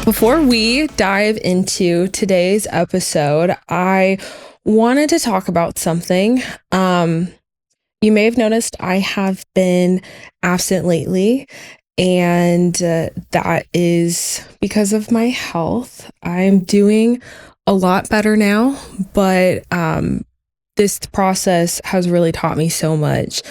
Before we dive into today's episode, I wanted to talk about something. You may have noticed I have been absent lately, and that is because of my health. I'm doing a lot better now, but this process has really taught me so much.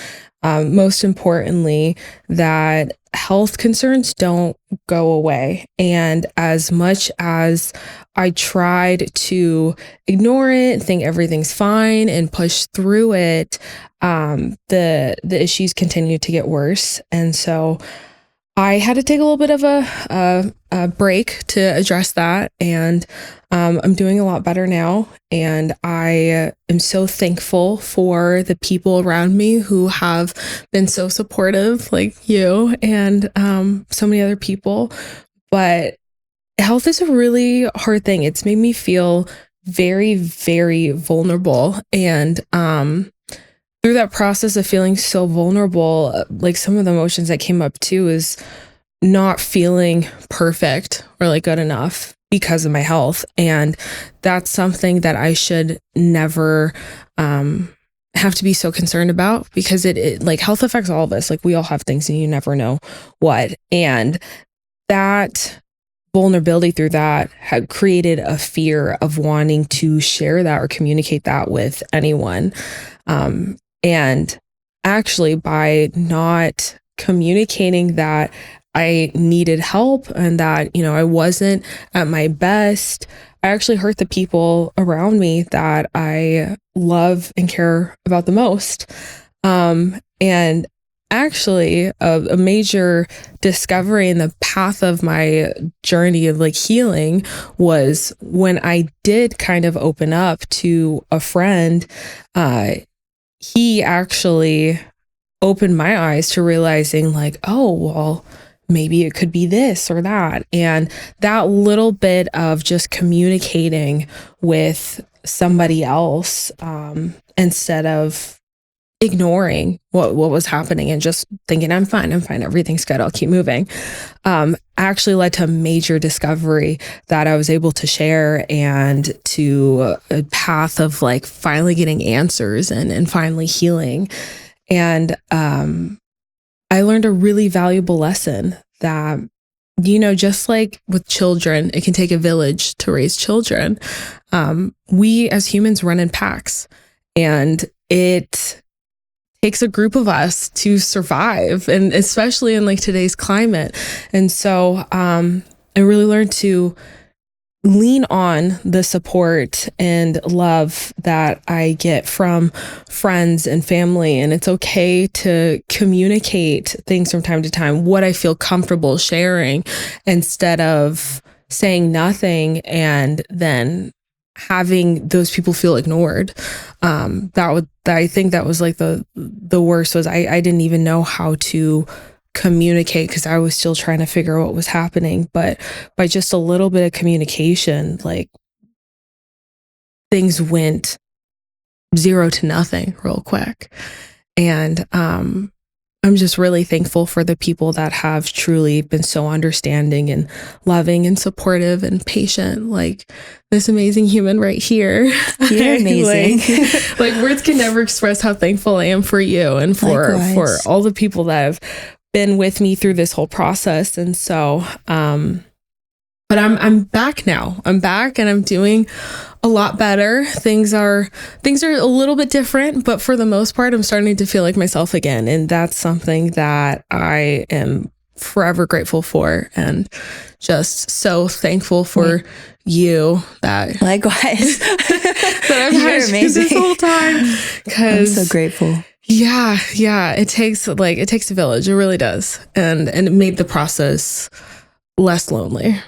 Most importantly, that health concerns don't go away. And as much as I tried to ignore it, think everything's fine, and push through it, the issues continue to get worse. And so I had to take a little bit of a break to address that, and I'm doing a lot better now. And I am so thankful for the people around me who have been so supportive, like you and so many other people. But health is a really hard thing. It's made me feel very, very vulnerable. And through that process of feeling so vulnerable, like some of the emotions that came up too is not feeling perfect or like good enough because of my health. And that's something that I should never have to be so concerned about, because it like health affects all of us. Like we all have things and you never know what. And that vulnerability through that had created a fear of wanting to share that or communicate that with anyone. And actually, by not communicating that I needed help and that, I wasn't at my best, I actually hurt the people around me that I love and care about the most. And actually, a major discovery in the path of my journey of like healing was when I did kind of open up to a friend. He actually opened my eyes to realizing like, oh, well, maybe it could be this or that. And that little bit of just communicating with somebody else instead of ignoring what was happening and just thinking, I'm fine, everything's good, I'll keep moving, actually led to a major discovery that I was able to share, and to a path of like finally getting answers and finally healing. And I learned a really valuable lesson that, just like with children, it can take a village to raise children. We as humans run in packs, and it takes a group of us to survive, and especially in like today's climate. And so I really learned to lean on the support and love that I get from friends and family. And it's okay to communicate things from time to time, what I feel comfortable sharing, instead of saying nothing and then having those people feel ignored. I think that was like the worst. Was I didn't even know how to communicate because I was still trying to figure out what was happening. But by just a little bit of communication, like things went 0 to nothing real quick. And I'm just really thankful for the people that have truly been so understanding and loving and supportive and patient, like this amazing human right here. You're amazing. like words can never express how thankful I am for you and for all the people that have been with me through this whole process. And so, but I'm back now. I'm back and I'm doing a lot better. Things are a little bit different, but for the most part, I'm starting to feel like myself again. And that's something that I am forever grateful for, and just so thankful for you that likewise that I've had you this whole time. I'm so grateful. Yeah. It takes a village. It really does. And it made the process less lonely.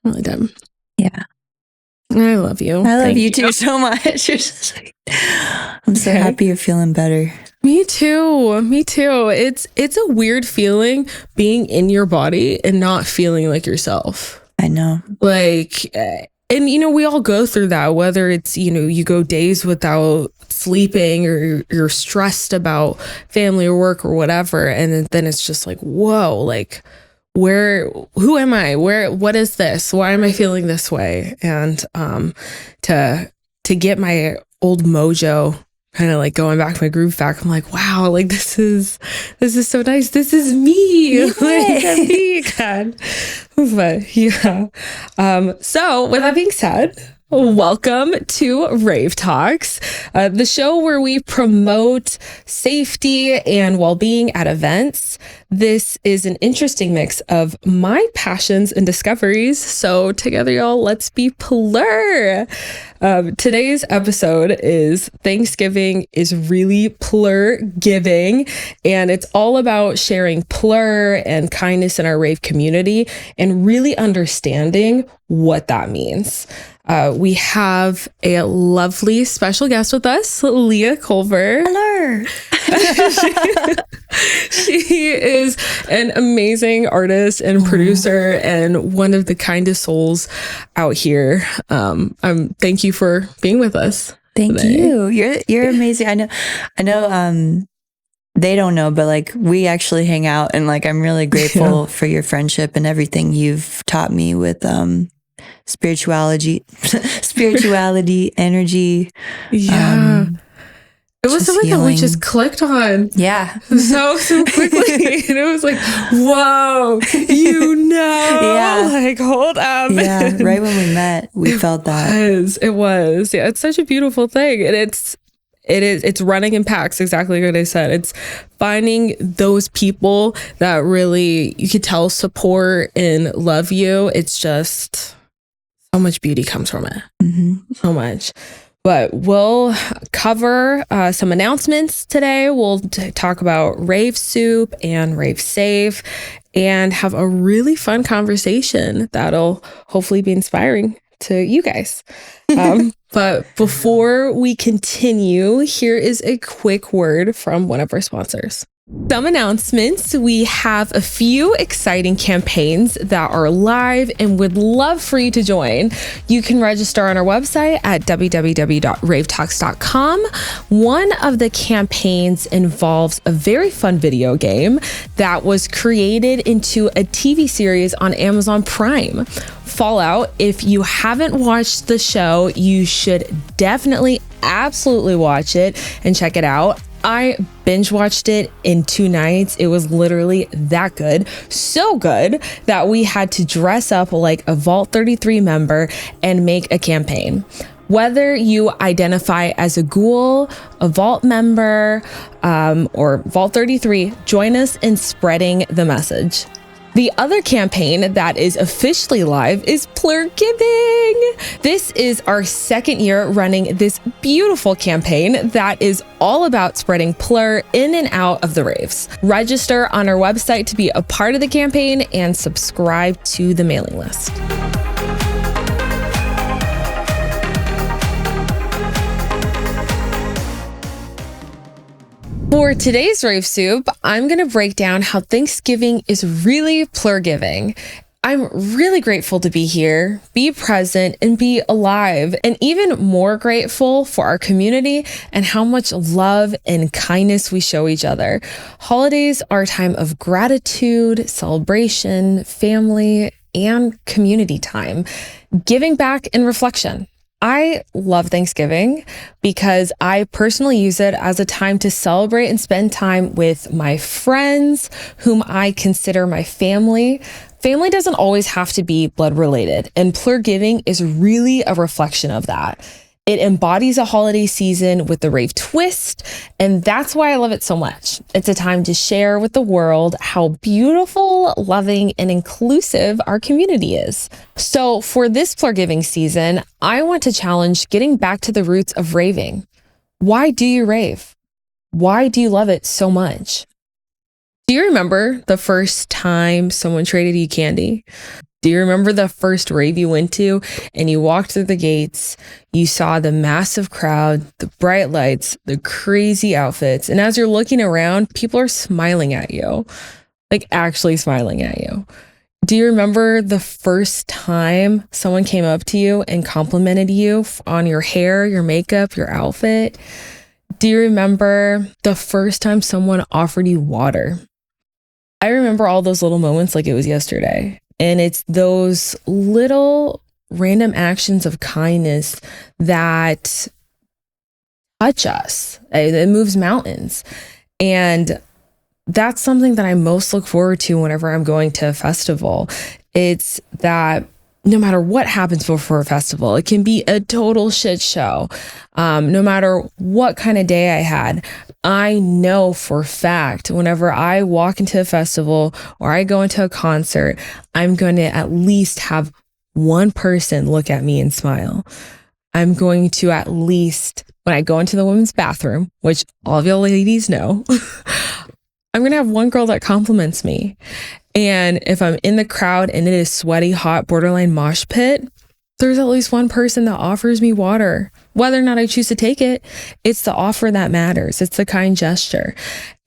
Really did. Yeah. I love you. I love you too so much. I'm so happy you're feeling better. Me too. It's a weird feeling being in your body and not feeling like yourself. I know. Like, and we all go through that, whether it's, you go days without sleeping or you're stressed about family or work or whatever. And then it's just like, whoa, like, who am I? What is this? Why am I feeling this way? And to get my old mojo kind of like going back, my groove back, I'm like, wow, like this is so nice. This is me. Like, I'm me again. But yeah. So with that being said, welcome to RaveTalks, the show where we promote safety and well-being at events. This is an interesting mix of my passions and discoveries. So together, y'all, let's be plur. Today's episode is Thanksgiving is really plur giving, and it's all about sharing plur and kindness in our rave community and really understanding what that means. We have a lovely special guest with us, Leah Culver. Hello. She is an amazing artist and producer and one of the kindest souls out here. Thank you for being with us. Thank today. you. You're amazing. I know. They don't know, but like we actually hang out, and like I'm really grateful for your friendship and everything you've taught me with spirituality, energy. Yeah. It was something that we just clicked on. Yeah. So quickly. And it was like, whoa, Yeah. like, hold up. Yeah. Right when we met, we felt that. It was. Yeah. It's such a beautiful thing. And it's running in packs, exactly what I said. It's finding those people that really, you could tell, support and love you. It's just so much beauty comes from it. Mm-hmm. So much. But we'll cover some announcements today. We'll talk about RaveSoup and RaveSafe and have a really fun conversation that'll hopefully be inspiring to you guys. But before we continue, here is a quick word from one of our sponsors. Some announcements. We have a few exciting campaigns that are live and would love for you to join. You can register on our website at www.ravetalks.com. One of the campaigns involves a very fun video game that was created into a TV series on Amazon Prime. Fallout. If you haven't watched the show, you should definitely, absolutely watch it and check it out. I binge watched it in 2 nights. It was literally that good. So good that we had to dress up like a Vault 33 member and make a campaign. Whether you identify as a ghoul, a Vault member, or Vault 33, join us in spreading the message. The other campaign that is officially live is Plur Giving. This is our 2nd year running this beautiful campaign that is all about spreading plur in and out of the raves. Register on our website to be a part of the campaign and subscribe to the mailing list. For today's RaveSoup, I'm going to break down how Thanksgiving is really plur giving. I'm really grateful to be here, be present, and be alive, and even more grateful for our community and how much love and kindness we show each other. Holidays are a time of gratitude, celebration, family, and community time, giving back and reflection. I love Thanksgiving because I personally use it as a time to celebrate and spend time with my friends, whom I consider my family. Family doesn't always have to be blood related, and plur giving is really a reflection of that. It embodies a holiday season with the rave twist, and that's why I love it so much. It's a time to share with the world how beautiful, loving, and inclusive our community is. So for this plur giving season, I want to challenge getting back to the roots of raving. Why do you rave? Why do you love it so much? Do you remember the first time someone traded you candy? Do you remember the first rave you went to and you walked through the gates, you saw the massive crowd, the bright lights, the crazy outfits, and as you're looking around, people are smiling at you, like actually smiling at you. Do you remember the first time someone came up to you and complimented you on your hair, your makeup, your outfit? Do you remember the first time someone offered you water? I remember all those little moments like it was yesterday. And it's those little random actions of kindness that touch us. It moves mountains. And that's something that I most look forward to whenever I'm going to a festival. It's that no matter what happens before a festival, it can be a total shit show. No matter what kind of day I had, I know for a fact whenever I walk into a festival or I go into a concert, I'm going to at least have one person look at me and smile. I'm going to at least, when I go into the women's bathroom, which all of y'all ladies know, I'm going to have one girl that compliments me. And if I'm in the crowd and it is sweaty, hot, borderline mosh pit, there's at least one person that offers me water. Whether or not I choose to take it, it's the offer that matters. It's the kind gesture.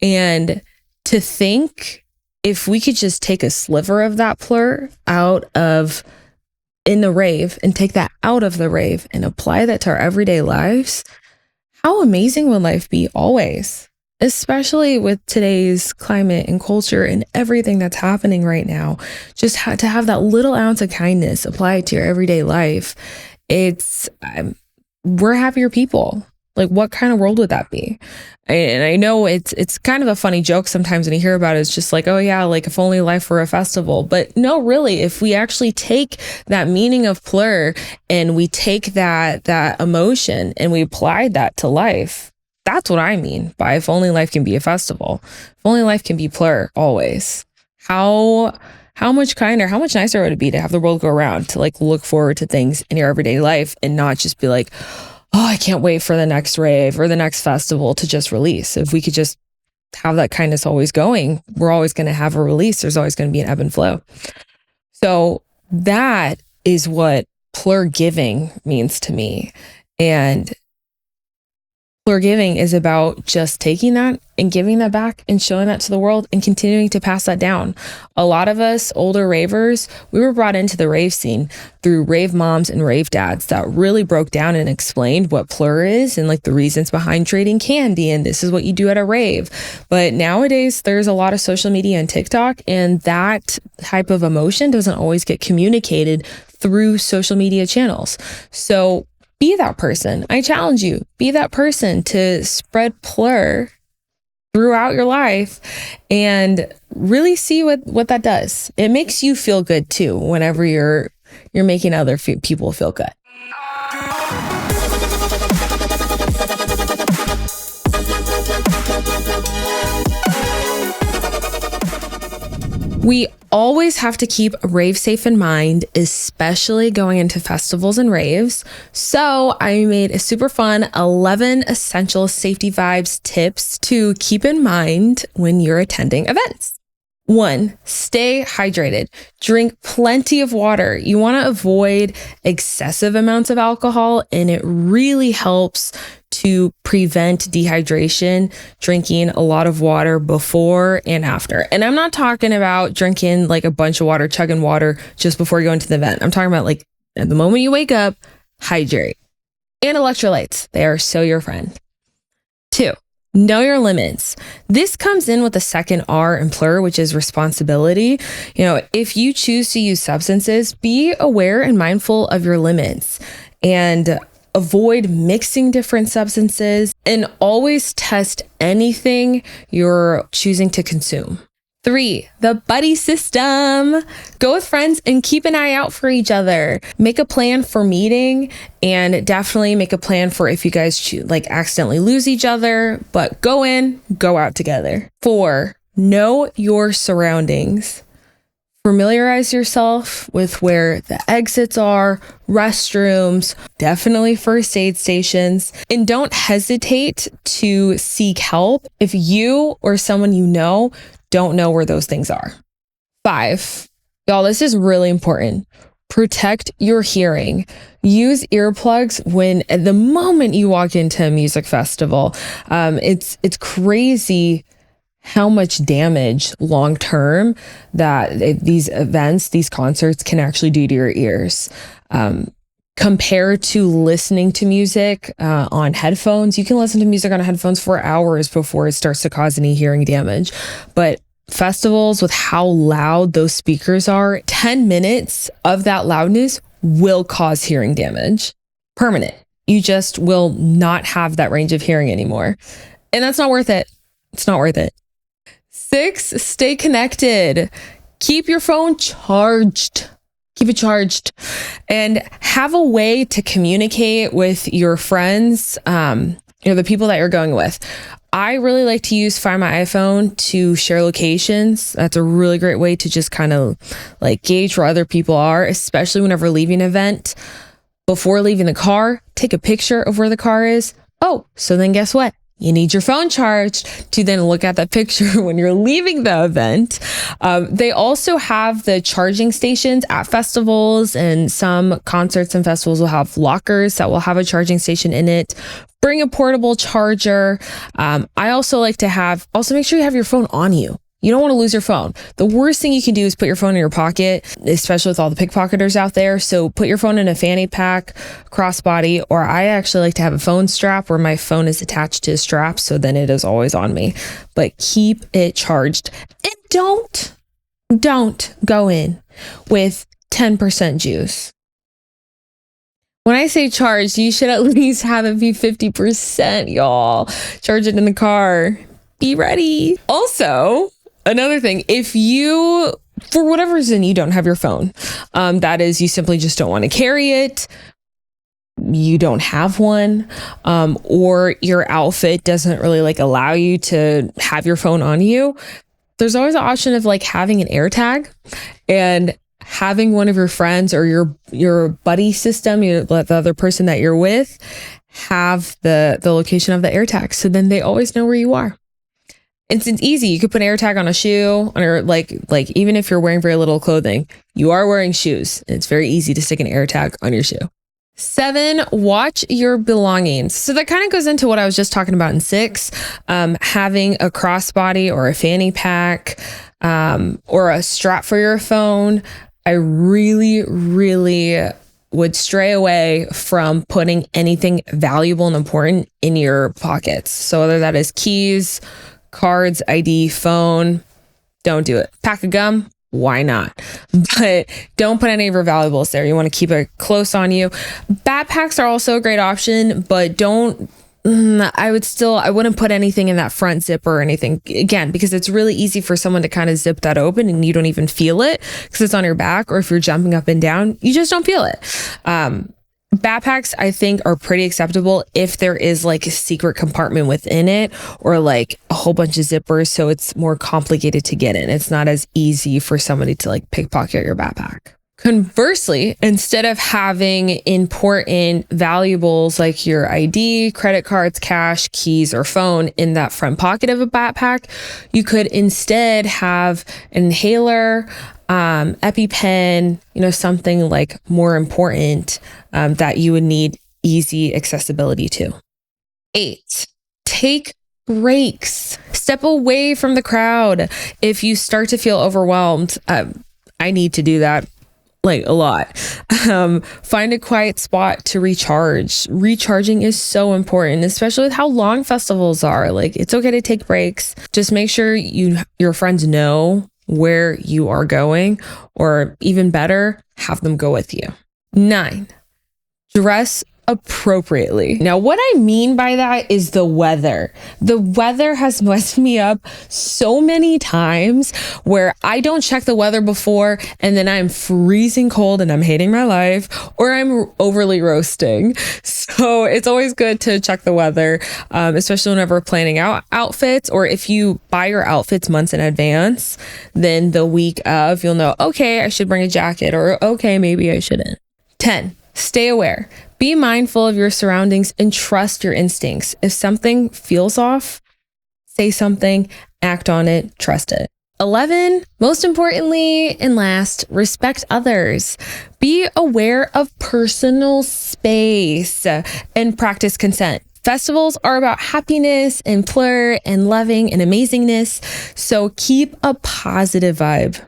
And to think if we could just take a sliver of that plur out of in the rave and take that out of the rave and apply that to our everyday lives, how amazing would life be always? Especially with today's climate and culture and everything that's happening right now, just to have that little ounce of kindness applied to your everyday life, we're happier people. Like, what kind of world would that be? And I know it's kind of a funny joke sometimes when you hear about it. It's just like, oh yeah, like if only life were a festival. But no, really, if we actually take that meaning of plur and we take that emotion and we apply that to life, that's what I mean by if only life can be a festival. If only life can be plur always. How much kinder, how much nicer would it be to have the world go around, to like look forward to things in your everyday life and not just be like, oh, I can't wait for the next rave or the next festival to just release. If we could just have that kindness always going, we're always going to have a release. There's always going to be an ebb and flow. So that is what plur giving means to me. And plur giving is about just taking that and giving that back and showing that to the world and continuing to pass that down. A lot of us older ravers, we were brought into the rave scene through rave moms and rave dads that really broke down and explained what plur is and like the reasons behind trading candy and this is what you do at a rave. But nowadays there's a lot of social media and TikTok, and that type of emotion doesn't always get communicated through social media channels. So be that person. I challenge you, be that person to spread plur throughout your life and really see what that does. It makes you feel good too whenever you're making other people feel good. We always have to keep RaveSafe in mind, especially going into festivals and raves. So I made a super fun 11 essential safety vibes tips to keep in mind when you're attending events. 1, stay hydrated. Drink plenty of water. You want to avoid excessive amounts of alcohol, and it really helps to prevent dehydration, drinking a lot of water before and after. And I'm not talking about drinking like a bunch of water, chugging water just before you go into the event. I'm talking about like at the moment you wake up, hydrate. And electrolytes, they are so your friend. 2, know your limits. This comes in with the second R in plur, which is responsibility. You know, if you choose to use substances, be aware and mindful of your limits and avoid mixing different substances, and always test anything you're choosing to consume. 3, the buddy system. Go with friends and keep an eye out for each other. Make a plan for meeting, and definitely make a plan for if you guys like accidentally lose each other, but go in, go out together. 4, know your surroundings. Familiarize yourself with where the exits are, restrooms, definitely first aid stations, and don't hesitate to seek help if you or someone you know don't know where those things are. 5, y'all, this is really important. Protect your hearing. Use earplugs when at the moment you walk into a music festival. It's crazy how much damage long term that these events, these concerts can actually do to your ears. Compared to listening to music on headphones, you can listen to music on headphones for hours before it starts to cause any hearing damage. But festivals, with how loud those speakers are, 10 minutes of that loudness will cause hearing damage. Permanent. You just will not have that range of hearing anymore. And that's not worth it. It's not worth it. 6, stay connected. Keep your phone charged. Keep it charged. And have a way to communicate with your friends, the people that you're going with. I really like to use Find My iPhone to share locations. That's a really great way to just kind of like gauge where other people are, especially whenever leaving an event. Before leaving the car, take a picture of where the car is. Oh, so then guess what? You need your phone charged to then look at that picture when you're leaving the event. They also have the charging stations at festivals, and some concerts and festivals will have lockers that will have a charging station in it. Bring a portable charger. I also like to make sure you have your phone on you. You don't want to lose your phone. The worst thing you can do is put your phone in your pocket, especially with all the pickpocketers out there. So put your phone in a fanny pack, crossbody, or I actually like to have a phone strap where my phone is attached to a strap, so then it is always on me. But keep it charged. And don't go in with 10% juice. When I say charged, you should at least have it be 50%, y'all. Charge it in the car. Be ready. Also, another thing, if you, for whatever reason, you don't have your phone, that is, you simply just don't want to carry it, you don't have one, or your outfit doesn't really like allow you to have your phone on you, there's always an option of like having an AirTag and having one of your friends or your buddy system, the other person that you're with, have the location of the AirTag. So then they always know where you are. It's easy. You could put an AirTag on a shoe, on your like even if you're wearing very little clothing, you are wearing shoes. It's very easy to stick an AirTag on your shoe. 7, watch your belongings. So that kind of goes into what I was just talking about in 6, having a crossbody or a fanny pack, or a strap for your phone. I really, really would stray away from putting anything valuable and important in your pockets. So whether that is keys, cards, ID, phone, don't do it. Pack of gum, why not? But don't put any of your valuables there. You want to keep it close on you. Backpacks are also a great option, but I wouldn't put anything in that front zipper or anything, again, because it's really easy for someone to kind of zip that open and you don't even feel it because it's on your back, or if you're jumping up and down, you just don't feel it. Backpacks, I think, are pretty acceptable if there is like a secret compartment within it or like a whole bunch of zippers, so it's more complicated to get in. It's not as easy for somebody to like pickpocket your backpack. Conversely, instead of having important valuables like your ID, credit cards, cash, keys, or phone in that front pocket of a backpack, you could instead have an inhaler, EpiPen, something like more important that you would need easy accessibility to. 8, take breaks. Step away from the crowd. If you start to feel overwhelmed, I need to do that like a lot. Find a quiet spot to recharge. Recharging is so important, especially with how long festivals are. Like, it's okay to take breaks. Just make sure your friends know where you are going, or even better, have them go with you. 9, dress appropriately. Now, what I mean by that is the weather. The weather has messed me up so many times where I don't check the weather before and then I'm freezing cold and I'm hating my life, or I'm overly roasting. So it's always good to check the weather, especially whenever planning out outfits, or if you buy your outfits months in advance, then the week of you'll know, okay, I should bring a jacket, or okay, maybe I shouldn't. 10, stay aware. Be mindful of your surroundings and trust your instincts. If something feels off, say something, act on it, trust it. 11, most importantly and last, respect others. Be aware of personal space and practice consent. Festivals are about happiness and flirt and loving and amazingness, so keep a positive vibe.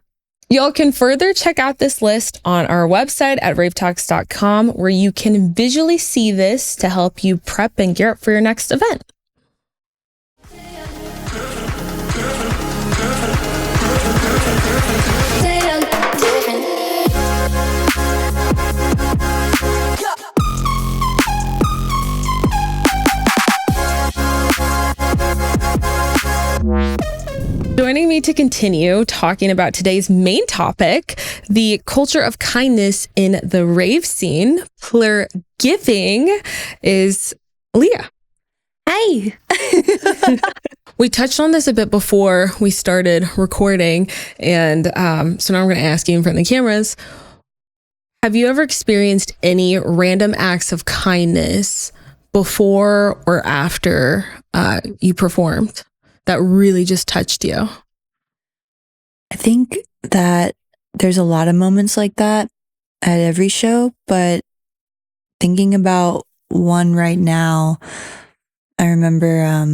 Y'all can further check out this list on our website at RaveTalks.com, where you can visually see this to help you prep and gear up for your next event. joining me to continue talking about today's main topic, the culture of kindness in the rave scene, plur giving, is Leah. Hi. We touched on this a bit before we started recording, and so now I'm going to ask you in front of the cameras. Have you ever experienced any random acts of kindness before or after you performed that really just touched you? I think that there's a lot of moments like that at every show, but thinking about one right now, I remember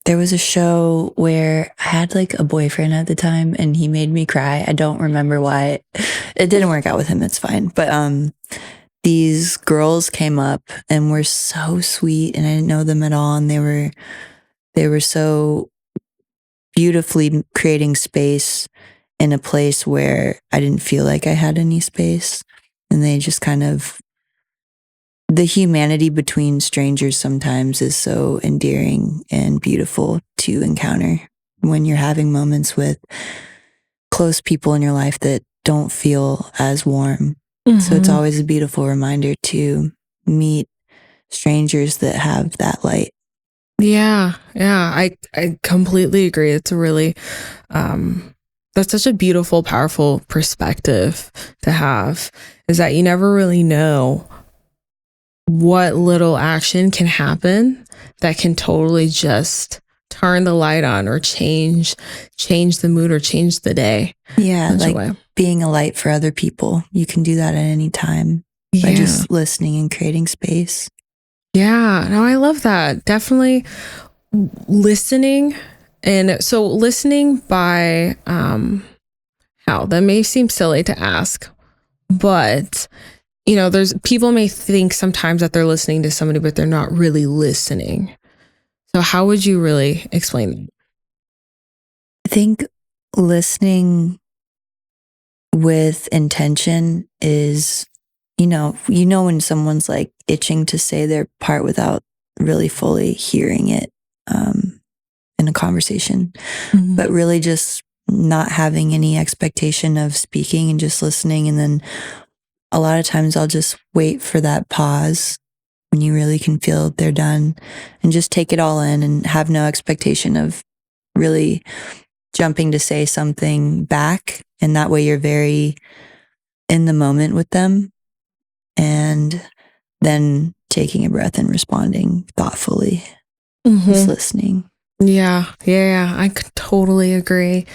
there was a show where I had like a boyfriend at the time and he made me cry. I don't remember why. It didn't work out with him. It's fine. But these girls came up and were so sweet and I didn't know them at all. And they were so beautifully creating space in a place where I didn't feel like I had any space. And they just kind of, the humanity between strangers sometimes is so endearing and beautiful to encounter when you're having moments with close people in your life that don't feel as warm. Mm-hmm. So it's always a beautiful reminder to meet strangers that have that light. Yeah. I completely agree. It's a really, that's such a beautiful, powerful perspective to have, is that you never really know what little action can happen that can totally just turn the light on or change the mood or change the day. Yeah, like being a light for other people. You can do that at any time by just listening and creating space. Yeah, no, I love that. Definitely listening. And so listening by how that may seem silly to ask, but you know, there's people may think sometimes that they're listening to somebody, but they're not really listening. So how would you really explain that? I think listening with intention is, you know when someone's like itching to say their part without really fully hearing it in a conversation, but really just not having any expectation of speaking and just listening. And then a lot of times I'll just wait for that pause when you really can feel they're done and just take it all in and have no expectation of really jumping to say something back. And that way you're very in the moment with them and then taking a breath and responding thoughtfully, just listening. Yeah, I could totally agree.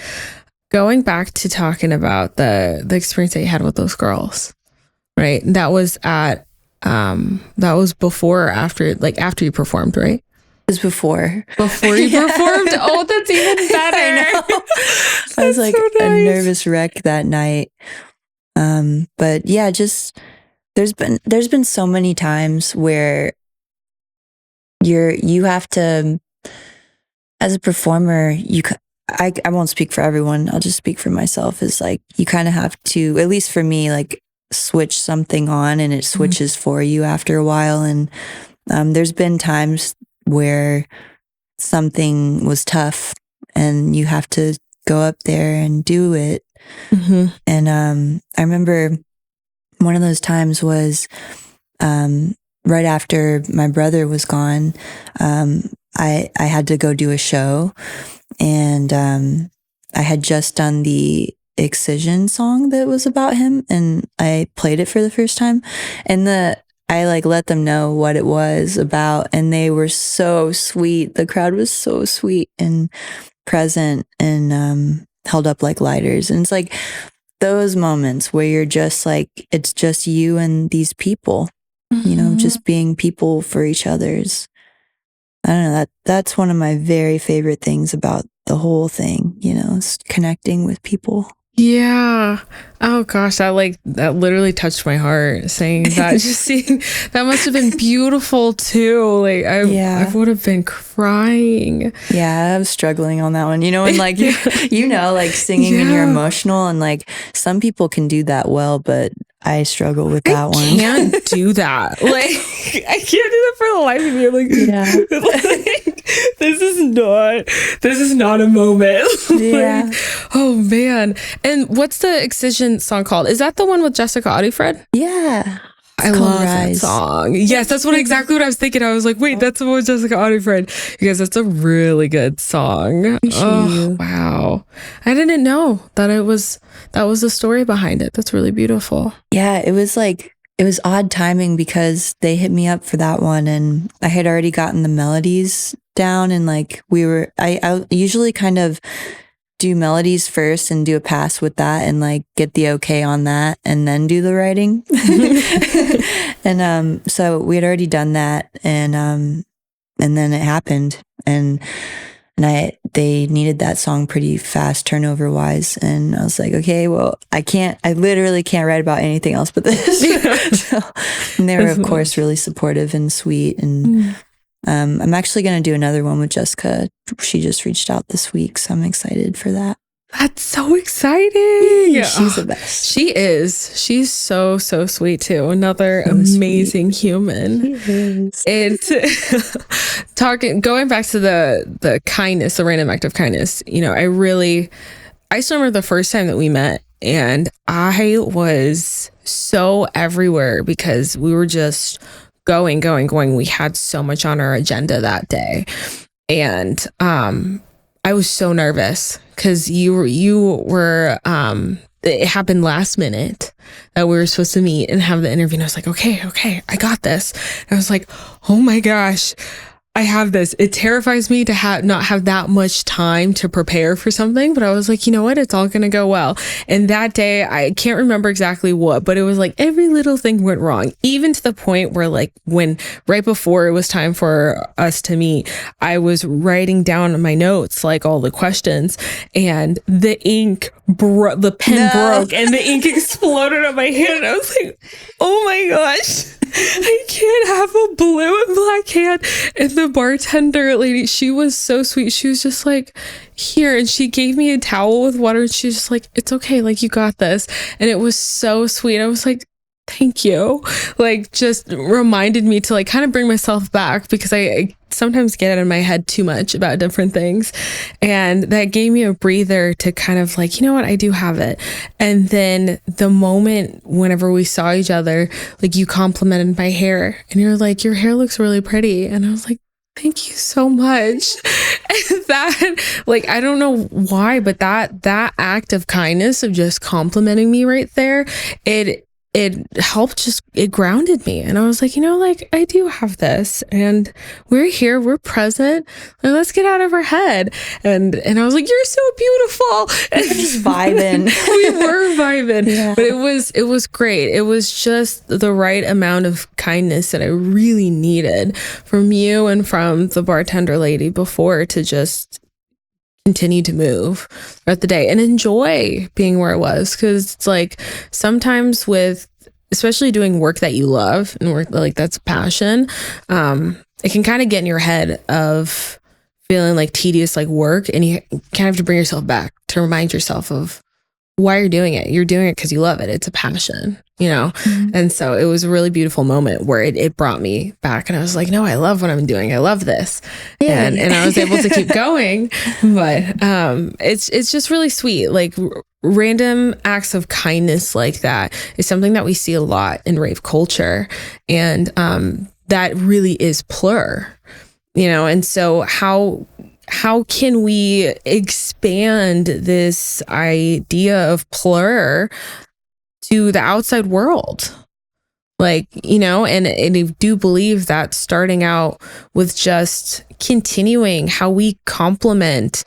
Going back to talking about the experience that you had with those girls, right? That was at that was before or after, like after you performed, right? It was before. Before you performed? Oh, that's even better. I know. I was like so nice. A nervous wreck that night. But yeah, just there's been so many times where you have to, as a performer, I won't speak for everyone. I'll just speak for myself. Is like you kind of have to, at least for me, like switch something on and it switches for you after a while. And there's been times where something was tough and you have to go up there and do it. And I remember one of those times was right after my brother was gone. I had to go do a show and I had just done the Excision song that was about him and I played it for the first time and I like let them know what it was about and they were so sweet. The crowd was so sweet and present and held up like lighters. And it's like those moments where you're just like, it's just you and these people, you know, just being people for each other's. I don't know, that's one of my very favorite things about the whole thing, you know, is connecting with people. Yeah. Oh gosh, that literally touched my heart saying that. Just seeing that must have been beautiful too. Like I would have been crying. Yeah, I was struggling on that one. You know, and like you know, like singing and you're emotional and like some people can do that well, but I struggle with that one. I can't do that. Like, I can't do that for the life of me. Like, like, this is not a moment. Yeah. Like, oh man. And what's the Excision song called? Is that the one with Jessica Audifred? Yeah. I love that song. Yes, that's exactly what I was thinking. I was like, wait, that's the one with Jessica Audifred. You guys, that's a really good song. Oh, wow. I didn't know that that was the story behind it. That's really beautiful. Yeah, it was odd timing because they hit me up for that one and I had already gotten the melodies down and like I usually kind of do melodies first and do a pass with that and like get the okay on that and then do the writing. And so we had already done that and then it happened and they needed that song pretty fast turnover wise and I was like, okay, well, I literally can't write about anything else but this. So, and they were of course really supportive and sweet and I'm actually going to do another one with Jessica. She just reached out this week, so I'm excited for that. That's so exciting. She's the best. She is. She's so sweet too. Another amazing human. Going back to the kindness, the random act of kindness, you know, I still remember the first time that we met and I was so everywhere because we were just going. We had so much on our agenda that day. And I was so nervous because you were it happened last minute that we were supposed to meet and have the interview. And I was like, okay, I got this. And I was like, oh my gosh, I have this. It terrifies me to not have that much time to prepare for something. But I was like, you know what? It's all going to go well. And that day, I can't remember exactly what, but it was like every little thing went wrong, even to the point where like right before it was time for us to meet, I was writing down my notes, like all the questions, and the pen broke and the ink exploded on my hand. I was like, oh my gosh. I can't have a blue and black hand. And the bartender lady, she was so sweet. She was just like, here. And she gave me a towel with water. And she was just like, it's okay. Like, you got this. And it was so sweet. I was like, thank you. Like, just reminded me to like kind of bring myself back because I sometimes get in my head too much about different things. And that gave me a breather to kind of like, you know what, I do have it. And then the moment whenever we saw each other, like you complimented my hair and you're like, your hair looks really pretty. And I was like, thank you so much. And that, like, I don't know why, but that act of kindness of just complimenting me right there, it helped, it grounded me. And I was like, you know, like, I do have this and we're here, we're present, and let's get out of our head. And I was like, you're so beautiful. And just vibing. We were vibing. Yeah. But it was great. It was just the right amount of kindness that I really needed from you and from the bartender lady before to just continue to move throughout the day and enjoy being where I was. Because it's like sometimes especially doing work that you love and work like that's passion, it can kind of get in your head of feeling like tedious like work, and you kind of have to bring yourself back to remind yourself of why you're doing it. You're doing it because you love it. It's a passion, you know? Mm-hmm. And so it was a really beautiful moment where it brought me back and I was like, no, I love what I'm doing. I love this. Yeah. And I was able to keep going. But it's just really sweet. Like random acts of kindness like that is something that we see a lot in rave culture. And that really is plur, you know? And so how can we expand this idea of plur to the outside world? Like, you know, and I do believe that starting out with just continuing how we compliment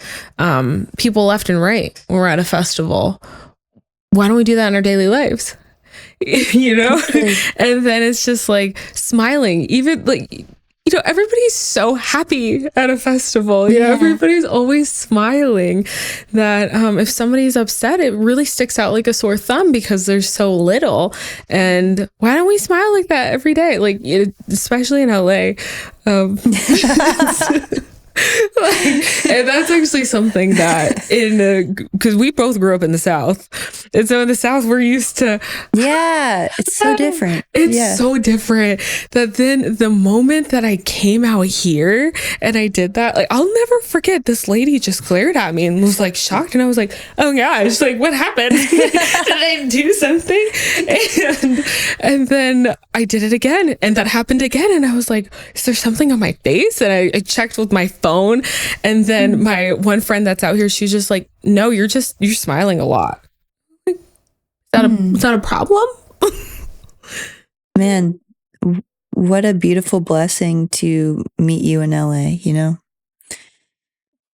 people left and right when we're at a festival. Why don't we do that in our daily lives? You know? And then it's just like smiling, even like, you know, everybody's so happy at a festival. You know, everybody's always smiling. That if somebody's upset, it really sticks out like a sore thumb because there's so little. And why don't we smile like that every day? Like, especially in LA. And that's actually something that because we both grew up in the South. And so in the South, we're used to. Yeah, it's so different. It's so different that then the moment that I came out here and I did that, like, I'll never forget, this lady just glared at me and was like shocked. And I was like, oh gosh, like, what happened? Did I do something? And then I did it again, and that happened again. And I was like, is there something on my face? And I checked with my phone. And then my one friend that's out here, she's just like, no, you're smiling a lot. Like, is that a problem? Man, what a beautiful blessing to meet you in LA, you know?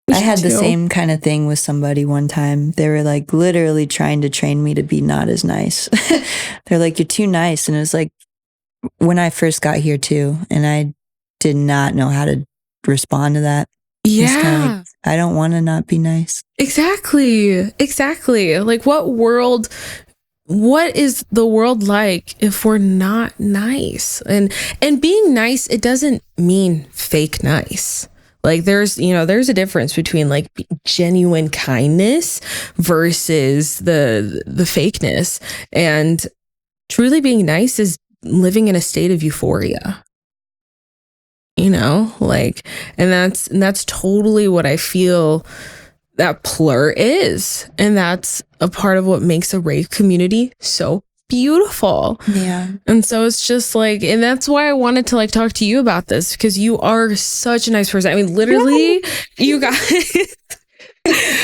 I had the same kind of thing with somebody one time. They were like literally trying to train me to be not as nice. They're like, you're too nice. And it was like when I first got here too, and I did not know how to respond to that. Yeah. Like, I don't want to not be nice. Exactly. Like, what is the world like if we're not nice? And being nice, it doesn't mean fake nice. Like, there's a difference between like genuine kindness versus the fakeness. And truly being nice is living in a state of euphoria. Like, and that's totally what I feel that plur is. And that's a part of what makes a rave community so beautiful. Yeah. And so it's just like, and that's why I wanted to like talk to you about this, because you are such a nice person. I mean, literally, you guys,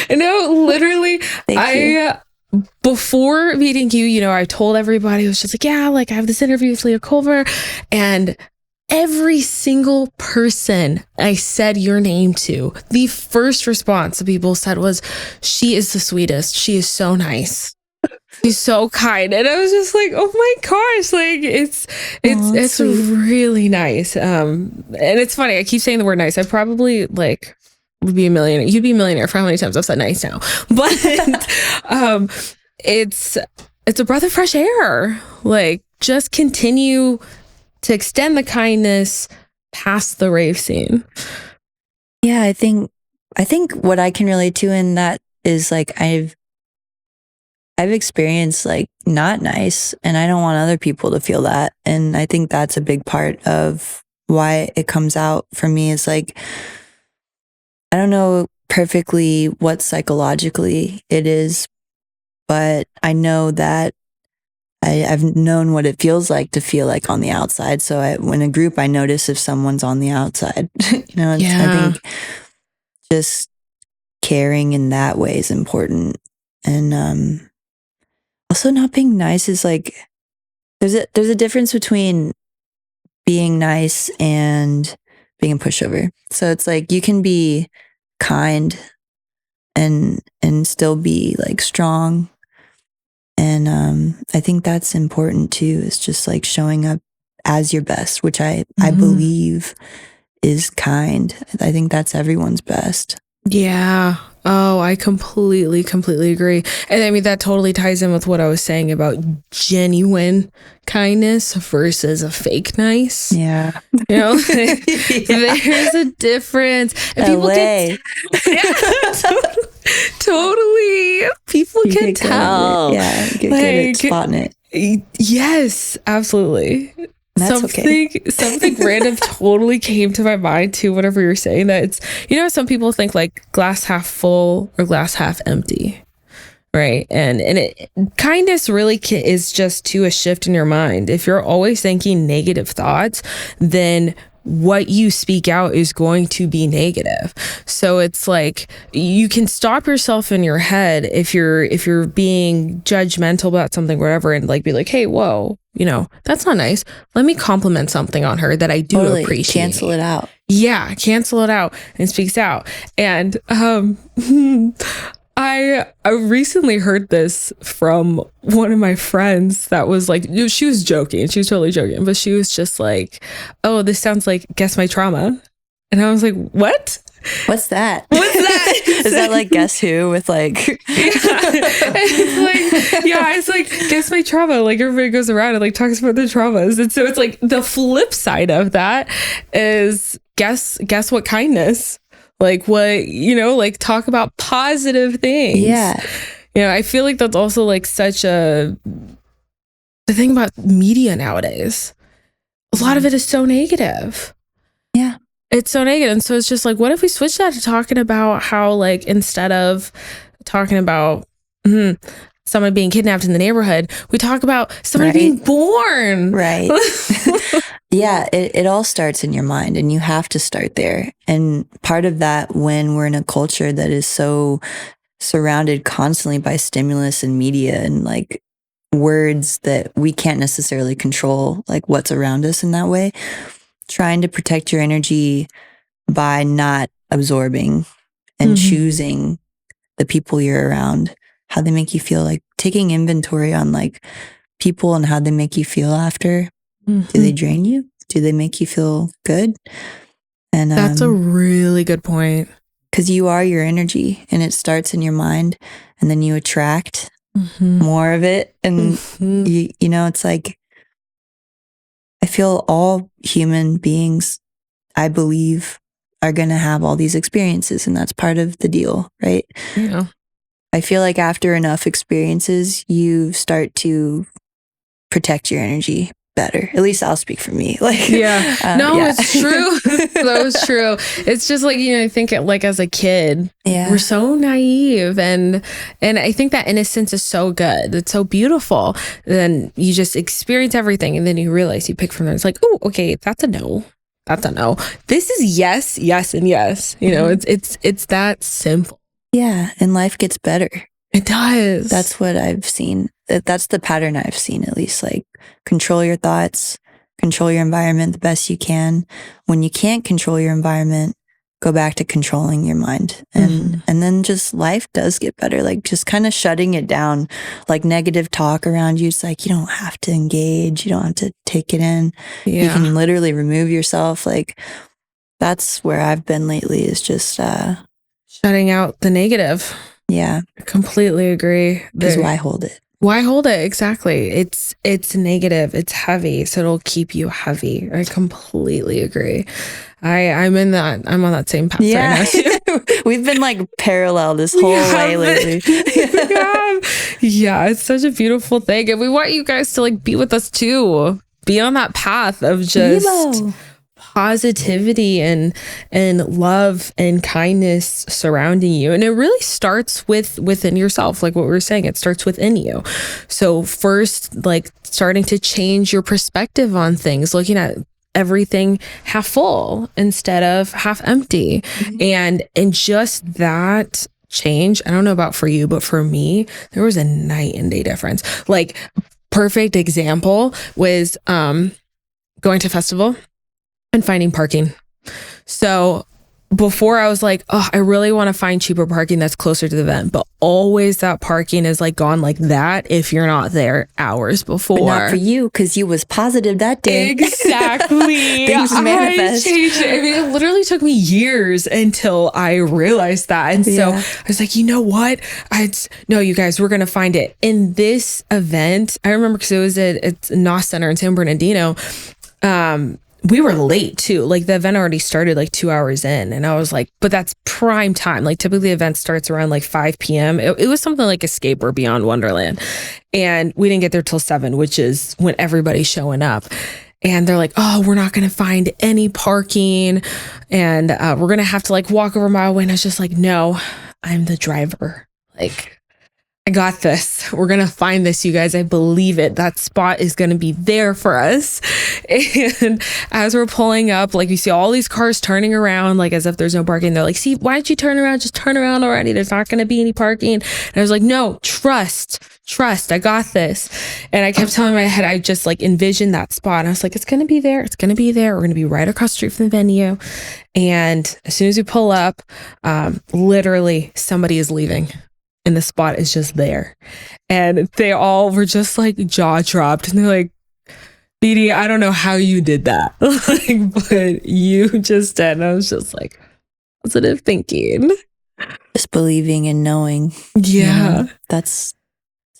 literally, Thank you. Before meeting you, I told everybody, I was just like, yeah, like I have this interview with Leah Culver, and every single person I said your name to, the first response that people said was, she is the sweetest. She is so nice. She's so kind. And I was just like, oh my gosh, like it's really nice. And it's funny, I keep saying the word nice. I probably like would be a millionaire. You'd be a millionaire for how many times I've said nice now. But it's a breath of fresh air. Like, just continue to extend the kindness past the rave scene. Yeah, I think what I can relate to in that is like I've experienced like not nice, and I don't want other people to feel that. And I think that's a big part of why it comes out for me is like, I don't know perfectly what psychologically it is, but I know that I've known what it feels like to feel like on the outside. So when a group, I notice if someone's on the outside, I think just caring in that way is important. And also not being nice is like, there's a difference between being nice and being a pushover. So it's like, you can be kind and still be like strong. And I think that's important too, is just like showing up as your best, which I believe is kind. I think that's everyone's best. Yeah. Oh, I completely agree. And I mean, that totally ties in with what I was saying about genuine kindness versus a fake nice. Yeah. There's a difference. And LA. Totally. People can tell. Yeah, you get good at spotting it. Yes, absolutely. Something random totally came to my mind too, whatever you're saying, that it's, some people think like glass half full or glass half empty. Right. And kindness really is just to a shift in your mind. If you're always thinking negative thoughts, then what you speak out is going to be negative. So it's like, you can stop yourself in your head if you're being judgmental about something, whatever, and like be like, hey, whoa, that's not nice. Let me compliment something on her that I do appreciate. Cancel it out. Yeah, cancel it out and speaks out. And I recently heard this from one of my friends that was like, she was joking. She was totally joking, but she was just like, oh, this sounds like Guess My Trauma. And I was like, what? What's that? What's that? Is that like Guess Who with like... It's like Guess My Trauma. Like, everybody goes around and like talks about their traumas. And so it's like the flip side of that is guess what kindness Like like talk about positive things. Yeah. I feel like that's also like such the thing about media nowadays. A lot of it is so negative. Yeah. It's so negative. And so it's just like, what if we switch that to talking about how, like, instead of talking about someone being kidnapped in the neighborhood, we talk about someone being born. Right. Yeah, it all starts in your mind, and you have to start there. And part of that, when we're in a culture that is so surrounded constantly by stimulus and media and like words that we can't necessarily control, like what's around us in that way, trying to protect your energy by not absorbing and choosing the people you're around, how they make you feel, like taking inventory on like people and how they make you feel after. Do they drain you? Do they make you feel good? And that's a really good point. Because you are your energy, and it starts in your mind, and then you attract more of it. And it's like, I feel all human beings, I believe, are going to have all these experiences, and that's part of the deal, right? Yeah. I feel like after enough experiences, you start to protect your energy better. At least I'll speak for me. Like, it's true. That was true. It's just like, I think like as a kid, we're so naive, and I think that innocence is so good. It's so beautiful. Then you just experience everything, and then you realize you pick from there. It's like, oh, okay, that's a no. That's a no. This is yes, yes, and yes. It's that simple. Yeah, and life gets better. It does. That's what I've seen. That's the pattern I've seen, at least. Like, control your thoughts, control your environment the best you can. When you can't control your environment, go back to controlling your mind. And then just life does get better. Like, just kind of shutting it down, like negative talk around you. It's like, you don't have to engage. You don't have to take it in. You can literally remove yourself. Like, that's where I've been lately, is just shutting out the negative. Yeah. I completely agree. Because why hold it? Why hold it? Exactly. It's negative. It's heavy. So it'll keep you heavy. I completely agree. I'm on that same path right now too. We've been like parallel this whole way lately. Yeah, it's such a beautiful thing. And we want you guys to like be with us too. Be on that path of just positivity and love and kindness surrounding you. And it really starts within yourself. Like what we were saying, it starts within you. So first, like starting to change your perspective on things, looking at everything half full instead of half empty. And just that change, I don't know about for you, but for me, there was a night and day difference. Like perfect example was going to festival and finding parking. So before I was like, oh, I really want to find cheaper parking that's closer to the event, but always that parking is like gone like that if you're not there hours before. But not for you, because you was positive that day. Exactly. Things manifest. I changed it. I mean, it literally took me years until I realized that. And so I was like, you know what? No, you guys, we're going to find it. In this event, I remember because it was at NOS Center in San Bernardino, we were late too. Like the event already started like 2 hours in. And I was like, but that's prime time. Like typically the event starts around like 5 p.m. It was something like Escape or Beyond Wonderland. And we didn't get there till 7, which is when everybody's showing up. And they're like, oh, we're not going to find any parking. And we're going to have to like walk over my way. And I was just like, no, I'm the driver. Like, I got this. We're going to find this, you guys. I believe it. That spot is going to be there for us. And as we're pulling up, like you see all these cars turning around, like as if there's no parking. They're like, see, why don't you turn around? Just turn around already. There's not going to be any parking. And I was like, no, trust. I got this. And I kept telling my head, I just like envisioned that spot. And I was like, it's going to be there. It's going to be there. We're going to be right across the street from the venue. And as soon as we pull up, literally somebody is leaving. And the spot is just there. And they all were just like jaw dropped. And they're like, Beatty, I don't know how you did that. Like, but you just did. And I was just like, positive thinking. Just believing and knowing. Yeah. That's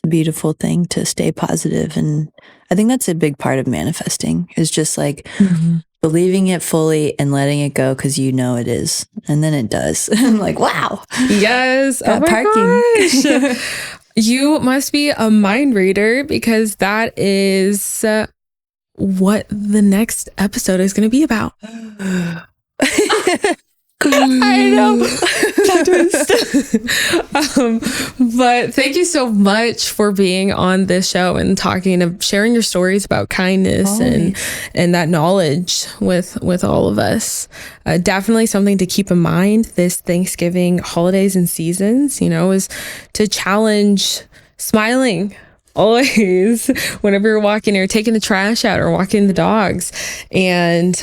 a beautiful thing, to stay positive. And I think that's a big part of manifesting, is just like believing it fully and letting it go because you know it is. And then it does. I'm like, wow. Yes. Oh my gosh. You must be a mind reader, because that is what the next episode is going to be about. I know. But thank you so much for being on this show and sharing your stories about kindness and that knowledge with all of us. Definitely something to keep in mind this Thanksgiving holidays and seasons, is to challenge smiling always whenever you're walking or taking the trash out or walking the dogs, and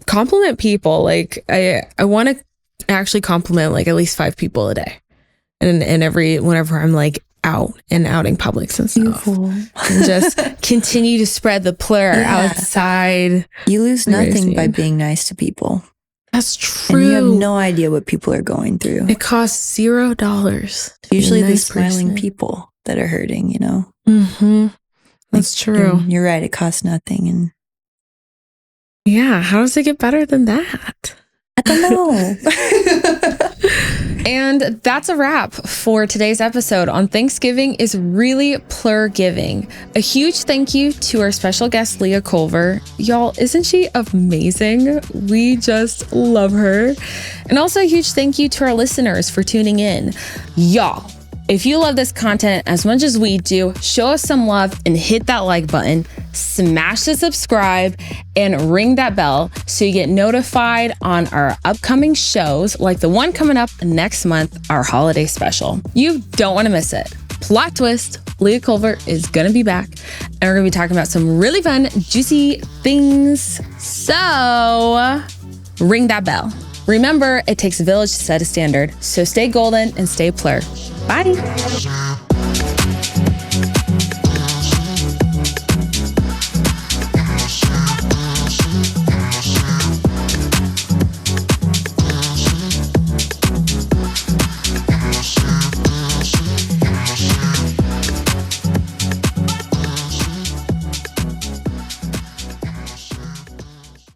compliment people. Like I want to actually compliment like at least 5 people a day, and whenever I'm like outing publics and stuff. And just continue to spread the plur outside. You lose nothing by being nice to people. That's true. And you have no idea what people are going through. It costs $0. Usually the smiling people that are hurting, Mm-hmm. That's true. You're right. It costs nothing. And yeah, how does it get better than that? I don't know. And that's a wrap for today's episode on Thanksgiving is Really Plur Giving. A huge thank you to our special guest, Leah Culver. Y'all, isn't she amazing? We just love her. And also a huge thank you to our listeners for tuning in. Y'all, if you love this content as much as we do, show us some love and hit that like button, smash the subscribe, and ring that bell so you get notified on our upcoming shows like the one coming up next month, our holiday special. You don't want to miss it. Plot twist, Leah Culver is going to be back, and we're going to be talking about some really fun, juicy things. So ring that bell. Remember, it takes a village to set a standard, so stay golden and stay plur. Bye.